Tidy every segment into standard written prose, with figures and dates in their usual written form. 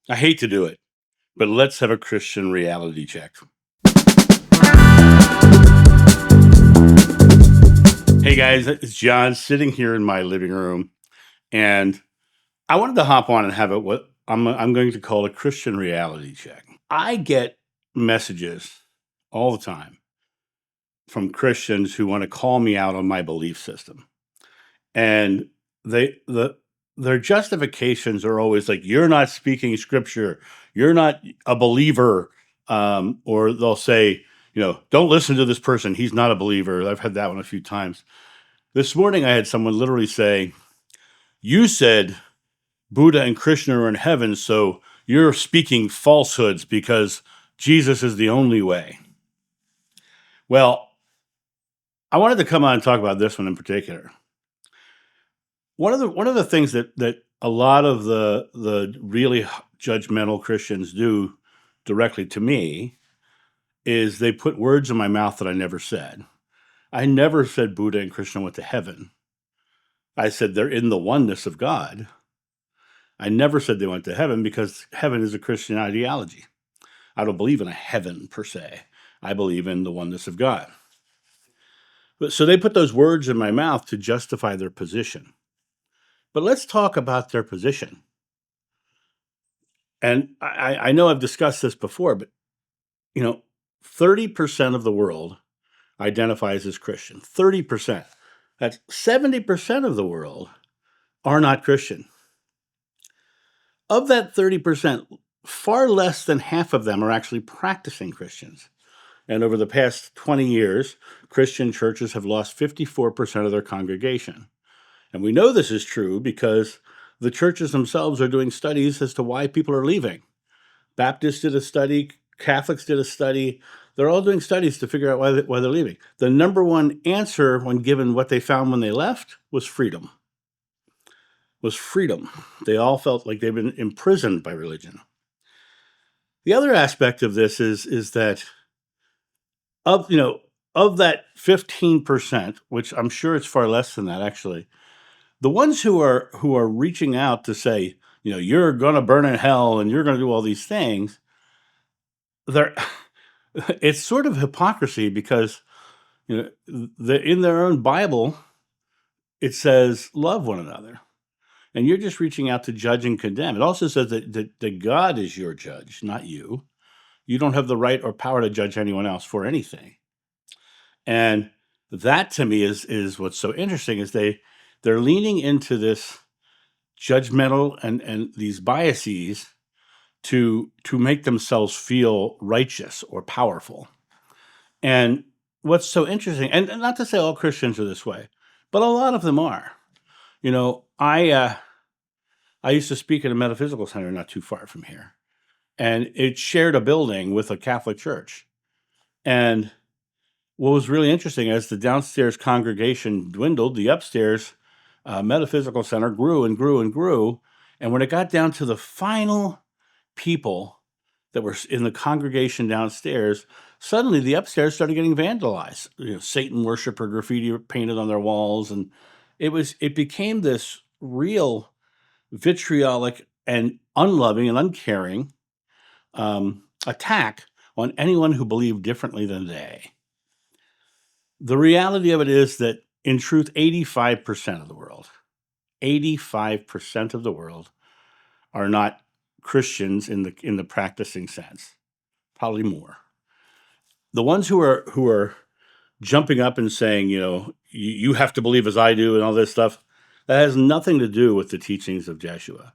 I hate to do it, but let's have a Christian reality check. Hey guys, it's John sitting here in my living room, and I wanted to hop on and have what I'm going to call a Christian reality check. I get messages all the time from Christians who want to call me out on my belief system, and their justifications are always like, "You're not speaking Scripture, you're not a believer," or they'll say, "Don't listen to this person; he's not a believer." I've had that one a few times. This morning, I had someone literally say, "You said Buddha and Krishna are in heaven, so you're speaking falsehoods because Jesus is the only way." Well, I wanted to come on and talk about this one in particular. One of the things that a lot of the really judgmental Christians do directly to me is they put words in my mouth that I never said. I never said Buddha and Krishna went to heaven. I said they're in the oneness of God. I never said they went to heaven because heaven is a Christian ideology. I don't believe in a heaven per se. I believe in the oneness of God. But so they put those words in my mouth to justify their position. But let's talk about their position. And I know I've discussed this before, but 30% of the world identifies as Christian. 30%. That's 70% of the world are not Christian. Of that 30%, far less than half of them are actually practicing Christians. And over the past 20 years, Christian churches have lost 54% of their congregation. And we know this is true because the churches themselves are doing studies as to why people are leaving. Baptists did a study, Catholics did a study. They're all doing studies to figure out why they're leaving. The number one answer when given what they found when they left was freedom. They all felt like they've been imprisoned by religion. The other aspect of this is that of that 15%, which I'm sure it's far less than that actually, the ones who are reaching out to say, you're going to burn in hell and you're going to do all these things, they're it's sort of hypocrisy because in their own Bible it says love one another, and you're just reaching out to judge and condemn. It also says that God is your judge, not you. You don't have the right or power to judge anyone else for anything. And that to me is what's so interesting is they're leaning into this judgmental and these biases to make themselves feel righteous or powerful. And what's so interesting, and not to say all Christians are this way, but a lot of them are. I used to speak at a metaphysical center not too far from here, and it shared a building with a Catholic church. And what was really interesting as the downstairs congregation dwindled, the upstairs metaphysical center grew and grew and grew. And when it got down to the final people that were in the congregation downstairs, suddenly the upstairs started getting vandalized. Satan worshiper graffiti painted on their walls, and it became this real vitriolic and unloving and uncaring attack on anyone who believed differently than they. The reality of it is that, in truth, 85% of the world, 85% of the world are not Christians in the practicing sense. Probably more. The ones who are jumping up and saying, you have to believe as I do and all this stuff, that has nothing to do with the teachings of Jeshua.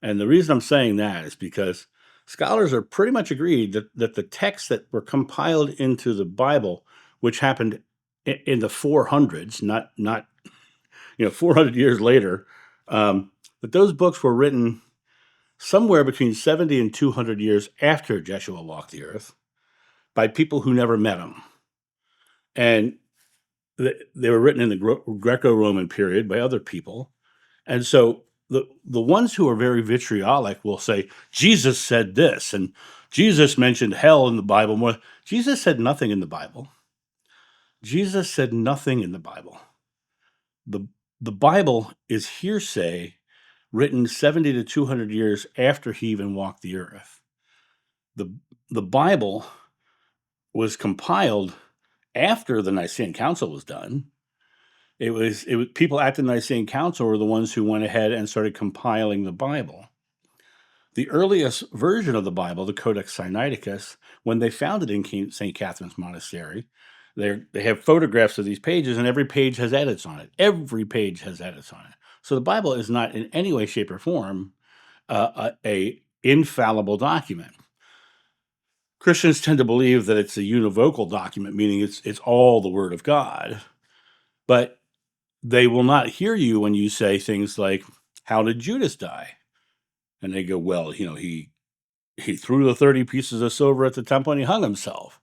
And the reason I'm saying that is because scholars are pretty much agreed that the texts that were compiled into the Bible, which happened in the 400s, not 400 years later, that those books were written somewhere between 70 and 200 years after Jeshua walked the earth by people who never met him. And they were written in the Greco-Roman period by other people. And so the ones who are very vitriolic will say, Jesus said this, and Jesus mentioned hell in the Bible. Jesus said nothing in the Bible. Jesus said nothing in the Bible. The Bible is hearsay written 70 to 200 years after he even walked the earth. The Bible was compiled after the Nicene Council was done. It was people at the Nicene Council were the ones who went ahead and started compiling the Bible. The earliest version of the Bible, the Codex Sinaiticus, when they found it in St. Catherine's Monastery, they have photographs of these pages, and every page has edits on it. Every page has edits on it. So the Bible is not in any way, shape, or form a infallible document. Christians tend to believe that it's a univocal document, meaning it's all the Word of God. But they will not hear you when you say things like, "How did Judas die?" And they go, "Well, he threw the 30 pieces of silver at the temple and he hung himself."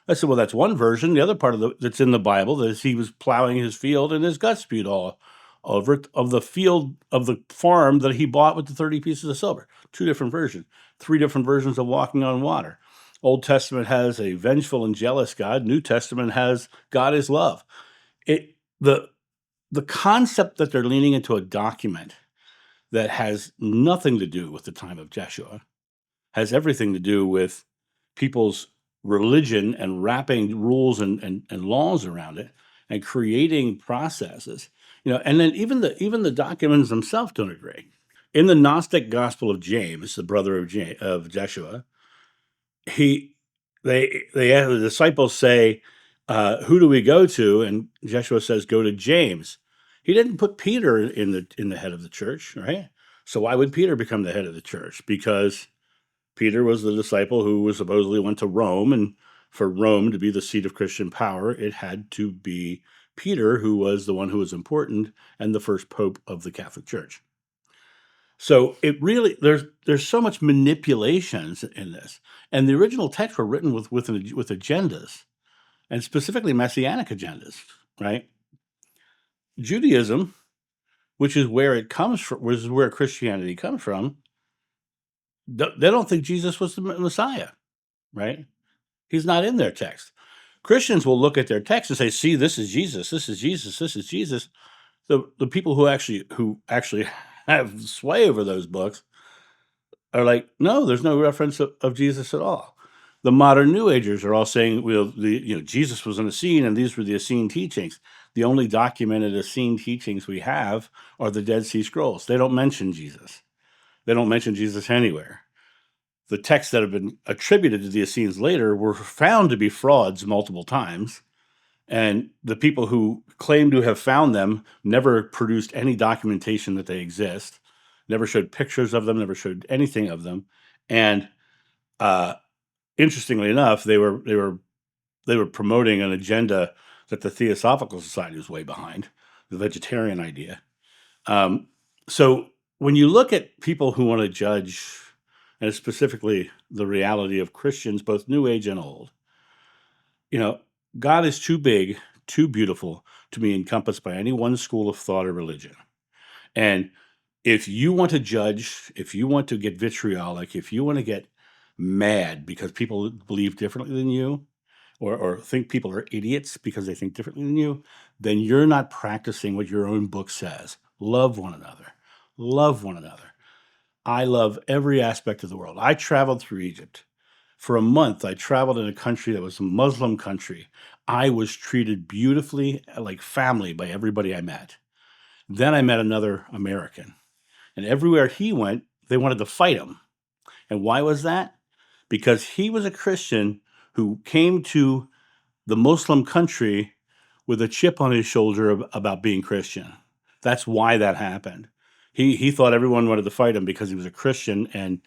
I said, "Well, that's one version. The other part that's in the Bible is he was plowing his field and his guts spewed all over it of the field of the farm that he bought with the 30 pieces of silver." Two different versions, three different versions of walking on water. Old Testament has a vengeful and jealous God. New Testament has God is love. The concept that they're leaning into a document that has nothing to do with the time of Jeshua has everything to do with people's religion and wrapping rules and laws around it and creating processes. And then even the documents themselves don't agree. In the Gnostic Gospel of James, the brother of Jeshua, they have the disciples say, "Who do we go to?" And Jeshua says, "Go to James." He didn't put Peter in the head of the church, right? So why would Peter become the head of the church? Because Peter was the disciple who was supposedly went to Rome, and for Rome to be the seat of Christian power, it had to be Peter who was the one who was important and the first pope of the Catholic Church. So it really there's so much manipulations in this, and the original texts were written with agendas, and specifically messianic agendas, right? Judaism, which is where it comes from, which is where Christianity comes from, they don't think Jesus was the Messiah, right? He's not in their text. Christians will look at their text and say, "See, this is Jesus. This is Jesus. This is Jesus." The people who actually have sway over those books are like, "No, there's no reference of Jesus at all." The modern New Agers are all saying, "Well, Jesus was on the scene, and these were the Essene teachings." The only documented Essene teachings we have are the Dead Sea Scrolls. They don't mention Jesus. They don't mention Jesus anywhere. The texts that have been attributed to the Essenes later were found to be frauds multiple times, and the people who claim to have found them never produced any documentation that they exist, never showed pictures of them, never showed anything of them. And interestingly enough, they were promoting an agenda that the Theosophical Society was way behind, the vegetarian idea. So when you look at people who want to judge, and specifically the reality of Christians, both New Age and old, God is too big, too beautiful to be encompassed by any one school of thought or religion. And if you want to judge, if you want to get vitriolic, if you want to get mad because people believe differently than you, or think people are idiots because they think differently than you, then you're not practicing what your own book says. Love one another. Love one another. I love every aspect of the world. I traveled through Egypt. For a month, I traveled in a country that was a Muslim country. I was treated beautifully like family by everybody I met. Then I met another American. And everywhere he went, they wanted to fight him. And why was that? Because he was a Christian who came to the Muslim country with a chip on his shoulder about being Christian. That's why that happened. He thought everyone wanted to fight him because he was a Christian, and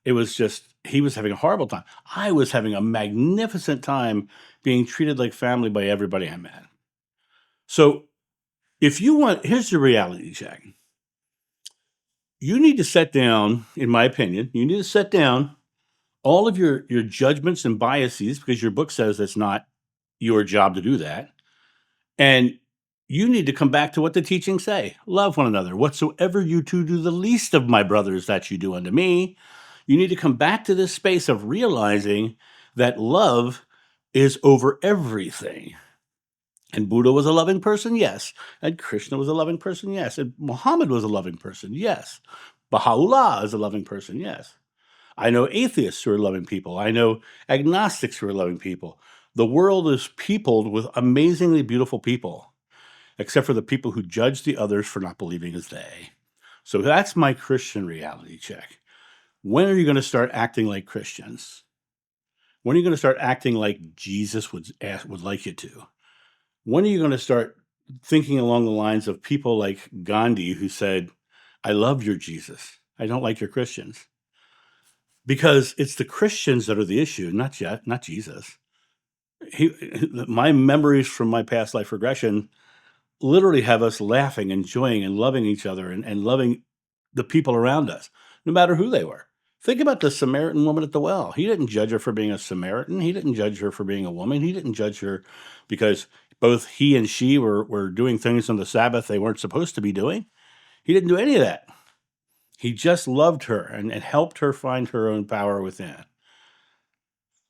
it was just, he was having a horrible time. I was having a magnificent time being treated like family by everybody I met. So if you want, here's the reality check. You need to set down, in my opinion, you need to set down all of your judgments and biases, because your book says it's not your job to do that. And you need to come back to what the teachings say. Love one another. Whatsoever you two do the least of my brothers, that you do unto me. You need to come back to this space of realizing that love is over everything. And Buddha was a loving person, yes. And Krishna was a loving person, yes. And Muhammad was a loving person, yes. Baha'u'llah is a loving person, yes. I know atheists who are loving people. I know agnostics who are loving people. The world is peopled with amazingly beautiful people, except for the people who judge the others for not believing as they. So that's my Christian reality check. When are you going to start acting like Christians? When are you going to start acting like Jesus would like you to? When are you going to start thinking along the lines of people like Gandhi, who said, I love your Jesus. I don't like your Christians? Because it's the Christians that are the issue, not Jesus. My memories from my past life regression literally have us laughing, enjoying, and loving each other and loving the people around us, no matter who they were. Think about the Samaritan woman at the well. He didn't judge her for being a Samaritan. He didn't judge her for being a woman. He didn't judge her because both he and she were doing things on the Sabbath they weren't supposed to be doing. He didn't do any of that. He just loved her and helped her find her own power within.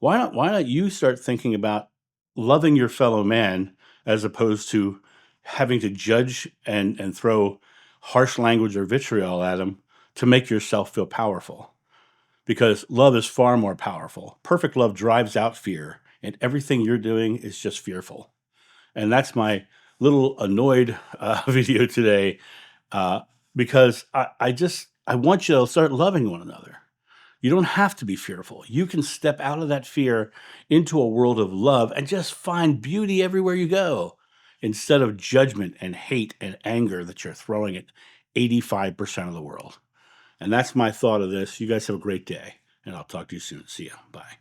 Why not you start thinking about loving your fellow man as opposed to having to judge and throw harsh language or vitriol at him to make yourself feel powerful? Because love is far more powerful. Perfect love drives out fear, and everything you're doing is just fearful. And that's my little annoyed video today, uh, because I want you to start loving one another. You don't have to be fearful. You can step out of that fear into a world of love and just find beauty everywhere you go, instead of judgment and hate and anger that you're throwing at 85% of the world. And that's my thought of this. You guys have a great day, and I'll talk to you soon. See ya. Bye.